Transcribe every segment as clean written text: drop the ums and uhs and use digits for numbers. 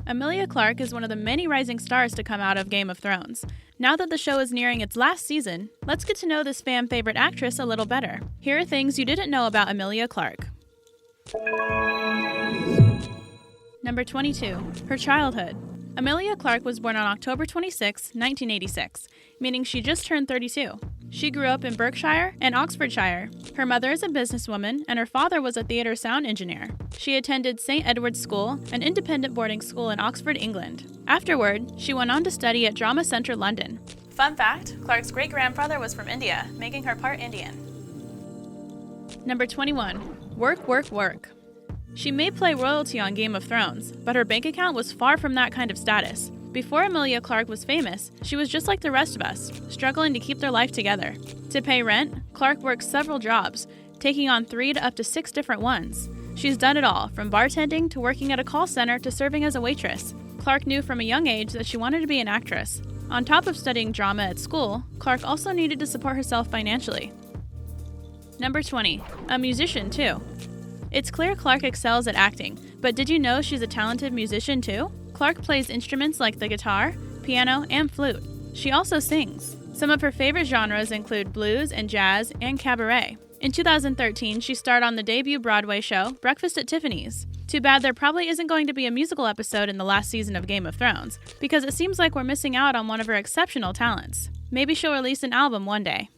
Emilia Clarke is one of the many rising stars to come out of Game of Thrones. Now that the show is nearing its last season, let's get to know this fan favorite actress a little better. Here are things you didn't know about Emilia Clarke. Number 22. Her childhood. Emilia Clarke was born on October 26, 1986, meaning she just turned 32. She grew up in Berkshire and Oxfordshire. Her mother is a businesswoman, and her father was a theatre sound engineer. She attended St. Edward's School, an independent boarding school in Oxford, England. Afterward, she went on to study at Drama Centre London. Fun fact, Clarke's great-grandfather was from India, making her part Indian. Number 21. Work, work, work. She may play royalty on Game of Thrones, but her bank account was far from that kind of status. Before Emilia Clarke was famous, she was just like the rest of us, struggling to keep their life together. To pay rent, Clarke worked several jobs, taking on 3 to up to 6 different ones. She's done it all, from bartending to working at a call center to serving as a waitress. Clarke knew from a young age that she wanted to be an actress. On top of studying drama at school, Clarke also needed to support herself financially. Number 20. A musician, too. It's clear Clarke excels at acting, but did you know she's a talented musician, too? Clarke plays instruments like the guitar, piano, and flute. She also sings. Some of her favorite genres include blues and jazz and cabaret. In 2013, she starred on the debut Broadway show, Breakfast at Tiffany's. Too bad there probably isn't going to be a musical episode in the last season of Game of Thrones, because it seems like we're missing out on one of her exceptional talents. Maybe she'll release an album one day.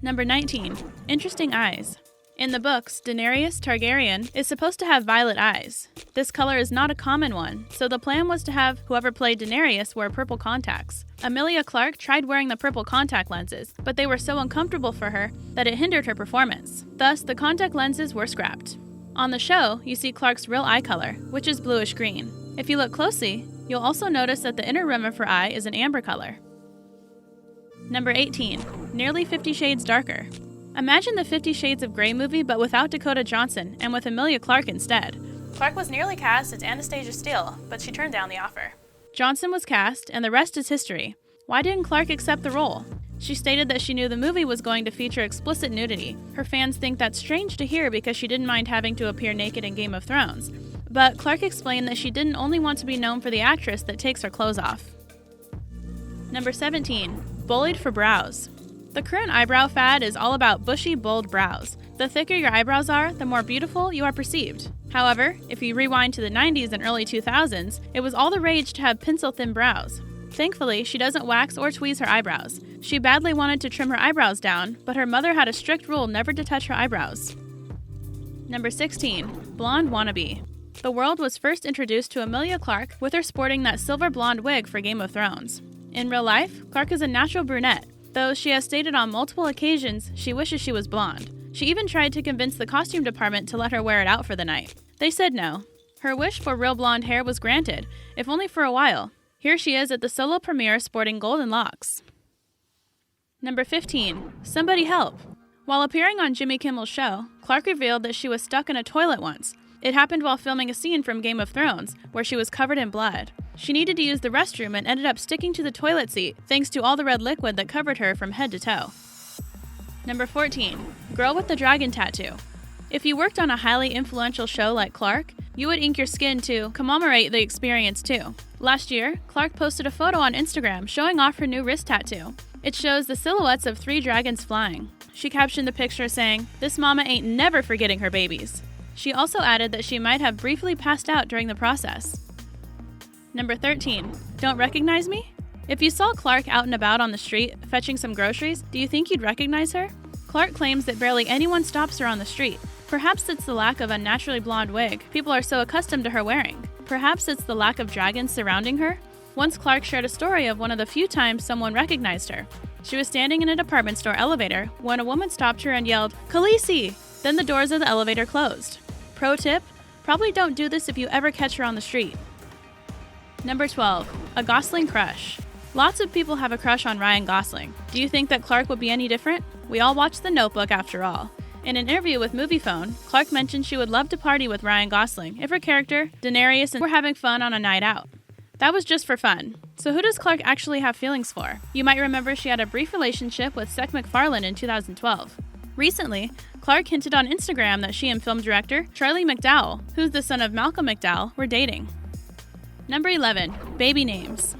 Number 19. Interesting eyes. In the books, Daenerys Targaryen is supposed to have violet eyes. This color is not a common one, so the plan was to have whoever played Daenerys wear purple contacts. Emilia Clarke tried wearing the purple contact lenses, but they were so uncomfortable for her that it hindered her performance. Thus, the contact lenses were scrapped. On the show, you see Clarke's real eye color, which is bluish-green. If you look closely, you'll also notice that the inner rim of her eye is an amber color. Number 18. Nearly 50 Shades Darker. Imagine the 50 Shades of Grey movie but without Dakota Johnson and with Emilia Clarke instead. Clarke was nearly cast as Anastasia Steele, but she turned down the offer. Johnson was cast, and the rest is history. Why didn't Clarke accept the role? She stated that she knew the movie was going to feature explicit nudity. Her fans think that's strange to hear because she didn't mind having to appear naked in Game of Thrones. But Clarke explained that she didn't only want to be known for the actress that takes her clothes off. Number 17. Bullied for brows. The current eyebrow fad is all about bushy, bold brows. The thicker your eyebrows are, the more beautiful you are perceived. However, if you rewind to the 90s and early 2000s, it was all the rage to have pencil-thin brows. Thankfully, she doesn't wax or tweeze her eyebrows. She badly wanted to trim her eyebrows down, but her mother had a strict rule never to touch her eyebrows. Number 16. Blonde wannabe. The world was first introduced to Emilia Clarke with her sporting that silver blonde wig for Game of Thrones. In real life, Clarke is a natural brunette, though she has stated on multiple occasions she wishes she was blonde. She even tried to convince the costume department to let her wear it out for the night. They said no. Her wish for real blonde hair was granted, if only for a while. Here she is at the solo premiere sporting golden locks. Number 15. Somebody help. While appearing on Jimmy Kimmel's show, Clarke revealed that she was stuck in a toilet once. It happened while filming a scene from Game of Thrones, where she was covered in blood. She needed to use the restroom and ended up sticking to the toilet seat, thanks to all the red liquid that covered her from head to toe. Number 14. Girl with the dragon tattoo. If you worked on a highly influential show like Clarke, you would ink your skin to commemorate the experience too. Last year, Clarke posted a photo on Instagram showing off her new wrist tattoo. It shows the silhouettes of 3 dragons flying. She captioned the picture saying, "This mama ain't never forgetting her babies." She also added that she might have briefly passed out during the process. Number 13. Don't recognize me? If you saw Clarke out and about on the street fetching some groceries, do you think you'd recognize her? Clarke claims that barely anyone stops her on the street. Perhaps it's the lack of a naturally blonde wig people are so accustomed to her wearing. Perhaps it's the lack of dragons surrounding her. Once Clarke shared a story of one of the few times someone recognized her. She was standing in a department store elevator when a woman stopped her and yelled, "Khaleesi!" Then the doors of the elevator closed. Pro tip, probably don't do this if you ever catch her on the street. Number 12. A Gosling crush. Lots of people have a crush on Ryan Gosling. Do you think that Clarke would be any different? We all watched The Notebook after all. In an interview with Moviephone, Clarke mentioned she would love to party with Ryan Gosling if her character, Daenerys, were having fun on a night out. That was just for fun. So who does Clarke actually have feelings for? You might remember she had a brief relationship with Seth MacFarlane in 2012. Recently, Clarke hinted on Instagram that she and film director Charlie McDowell, who's the son of Malcolm McDowell, were dating. Number 11. Baby names.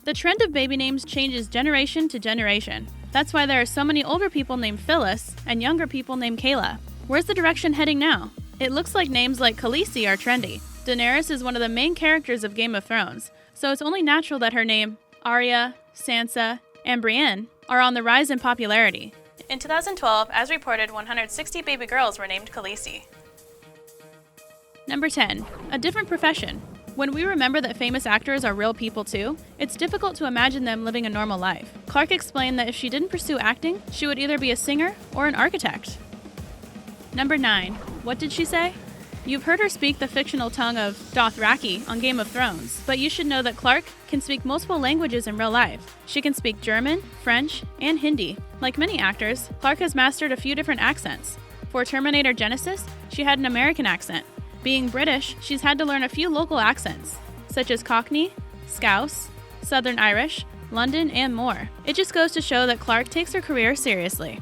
The trend of baby names changes generation to generation. That's why there are so many older people named Phyllis and younger people named Kayla. Where's the direction heading now? It looks like names like Khaleesi are trendy. Daenerys is one of the main characters of Game of Thrones, so it's only natural that her name, Arya, Sansa, and Brienne, are on the rise in popularity. In 2012, as reported, 160 baby girls were named Khaleesi. Number 10. A different profession. When we remember that famous actors are real people too, it's difficult to imagine them living a normal life. Clarke explained that if she didn't pursue acting, she would either be a singer or an architect. Number 9. What did she say? You've heard her speak the fictional tongue of Doth-raki on Game of Thrones, but you should know that Clarke can speak multiple languages in real life. She can speak German, French, and Hindi. Like many actors, Clarke has mastered a few different accents. For Terminator Genisis, she had an American accent. Being British, she's had to learn a few local accents, such as Cockney, Scouse, Southern Irish, London, and more. It just goes to show that Clarke takes her career seriously.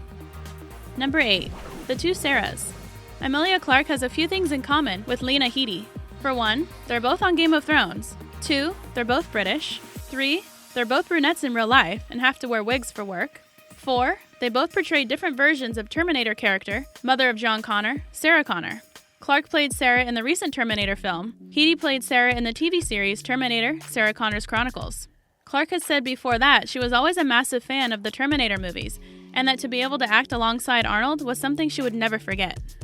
Number 8. The two Saras. Emilia Clarke has a few things in common with Lena Headey. For one, they're both on Game of Thrones. 2, they're both British. 3, they're both brunettes in real life and have to wear wigs for work. 4, they both portray different versions of Terminator character, mother of John Connor, Sarah Connor. Clarke played Sarah in the recent Terminator film. Headey played Sarah in the TV series Terminator: Sarah Connor's Chronicles. Clarke has said before that she was always a massive fan of the Terminator movies, and that to be able to act alongside Arnold was something she would never forget.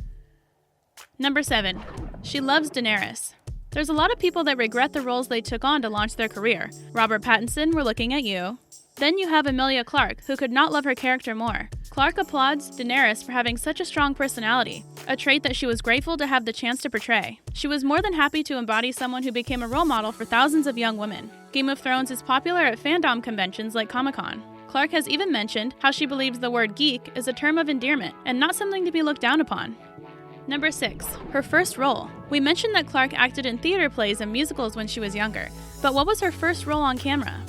Number 7. She loves Daenerys. There's a lot of people that regret the roles they took on to launch their career. Robert Pattinson, we're looking at you. Then you have Emilia Clarke, who could not love her character more. Clarke applauds Daenerys for having such a strong personality, a trait that she was grateful to have the chance to portray. She was more than happy to embody someone who became a role model for thousands of young women. Game of Thrones is popular at fandom conventions like Comic-Con. Clarke has even mentioned how she believes the word geek is a term of endearment and not something to be looked down upon. Number 6. Her first role. We mentioned that Clarke acted in theater plays and musicals when she was younger, but what was her first role on camera?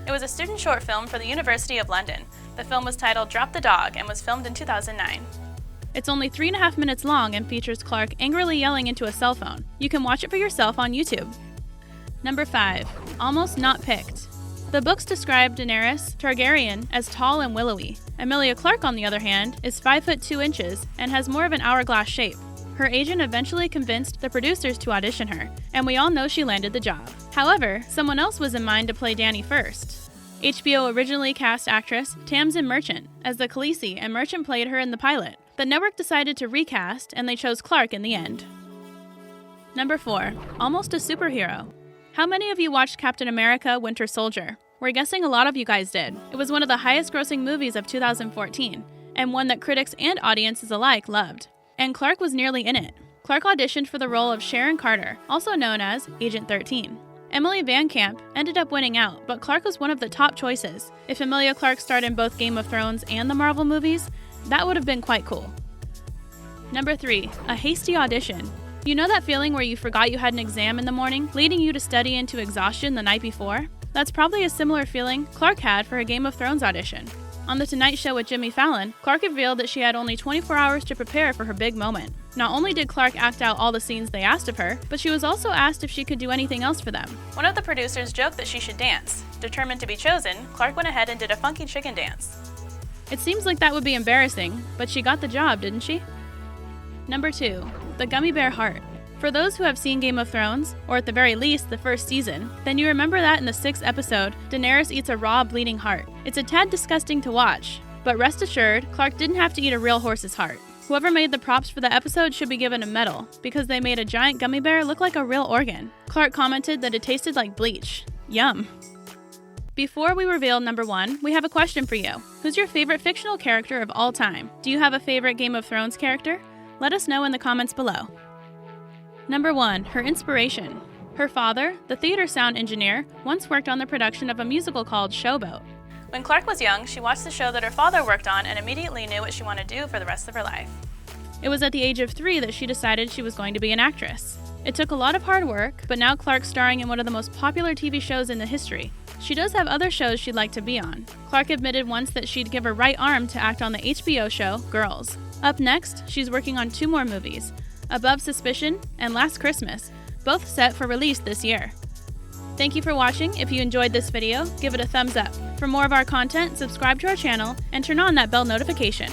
It was a student short film for the University of London. The film was titled Drop the Dog and was filmed in 2009. It's only 3.5 minutes long and features Clarke angrily yelling into a cell phone. You can watch it for yourself on YouTube. Number 5. Almost not picked. The books describe Daenerys Targaryen as tall and willowy. Emilia Clarke, on the other hand, is 5 foot 2 inches and has more of an hourglass shape. Her agent eventually convinced the producers to audition her, and we all know she landed the job. However, someone else was in mind to play Dany first. HBO originally cast actress Tamsin Merchant as the Khaleesi, and Merchant played her in the pilot. The network decided to recast, and they chose Clarke in the end. Number 4. Almost a superhero. How many of you watched Captain America: Winter Soldier? We're guessing a lot of you guys did. It was one of the highest grossing movies of 2014, and one that critics and audiences alike loved. And Clarke was nearly in it. Clarke auditioned for the role of Sharon Carter, also known as Agent 13. Emily Van Camp ended up winning out, but Clarke was one of the top choices. If Emilia Clarke starred in both Game of Thrones and the Marvel movies, that would have been quite cool. Number 3. A hasty audition. You know that feeling where you forgot you had an exam in the morning, leading you to study into exhaustion the night before? That's probably a similar feeling Clarke had for her Game of Thrones audition. On The Tonight Show with Jimmy Fallon, Clarke revealed that she had only 24 hours to prepare for her big moment. Not only did Clarke act out all the scenes they asked of her, but she was also asked if she could do anything else for them. One of the producers joked that she should dance. Determined to be chosen, Clarke went ahead and did a funky chicken dance. It seems like that would be embarrassing, but she got the job, didn't she? Number 2. The Gummy Bear Heart. For those who have seen Game of Thrones, or at the very least the first season, then you remember that in the 6th episode, Daenerys eats a raw, bleeding heart. It's a tad disgusting to watch, but rest assured, Clarke didn't have to eat a real horse's heart. Whoever made the props for the episode should be given a medal, because they made a giant gummy bear look like a real organ. Clarke commented that it tasted like bleach. Yum. Before we reveal number 1, we have a question for you. Who's your favorite fictional character of all time? Do you have a favorite Game of Thrones character? Let us know in the comments below. Number 1. Her inspiration. Her father, the theater sound engineer, once worked on the production of a musical called Showboat. When Clarke was young, she watched the show that her father worked on and immediately knew what she wanted to do for the rest of her life. It was at the age of 3 that she decided she was going to be an actress. It took a lot of hard work, but now Clarke's starring in one of the most popular TV shows in the history. She does have other shows she'd like to be on. Clarke admitted once that she'd give her right arm to act on the HBO show Girls. Up next, she's working on 2 more movies, Above Suspicion and Last Christmas, both set for release this year. Thank you for watching. If you enjoyed this video, give it a thumbs up. For more of our content, subscribe to our channel and turn on that bell notification.